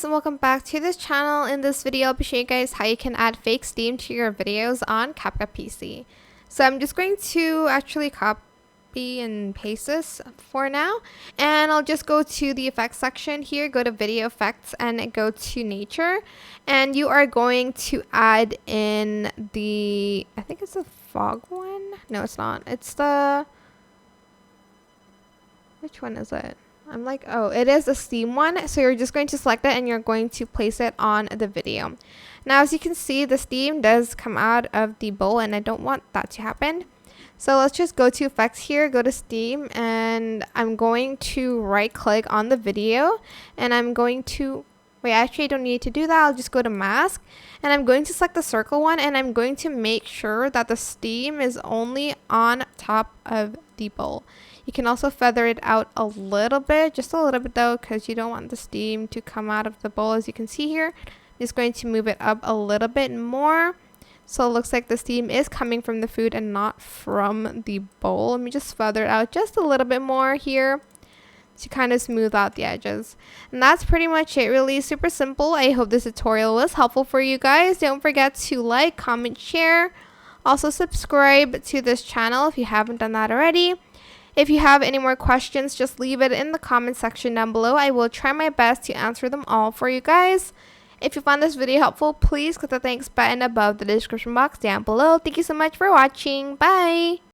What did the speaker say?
guys, and welcome back to this channel. In this video, I'll be showing you guys how you can add fake steam to your videos on CapCut PC. So I'm just going to actually copy and paste this for now, and I'll just go to the effects section here, go to video effects, and go to nature, and you are going to add in the, I think it's the fog one. No, it's not. It's the, which one is it? I'm like, oh, it is a steam one. So you're just going to select it and you're going to place it on the video. Now, as you can see, the steam does come out of the bowl and I don't want that to happen. So let's just go to effects here, go to steam, and I'm going to right click on the video and I'm going to, wait, actually I don't need to do that. I'll just go to mask and I'm going to select the circle one and I'm going to make sure that the steam is only on top of the bowl. You can also feather it out a little bit, just a little bit though, because you don't want the steam to come out of the bowl. As you can see here, I'm just going to move it up a little bit more. So it looks like the steam is coming from the food and not from the bowl. Let me just feather it out just a little bit more here to kind of smooth out the edges. And that's pretty much it, really super simple. I hope this tutorial was helpful for you guys. Don't forget to like, comment, share. Also subscribe to this channel if you haven't done that already. If you have any more questions, just leave it in the comment section down below. I will try my best to answer them all for you guys. If you found this video helpful, please click the thanks button above the description box down below. Thank you so much for watching. Bye!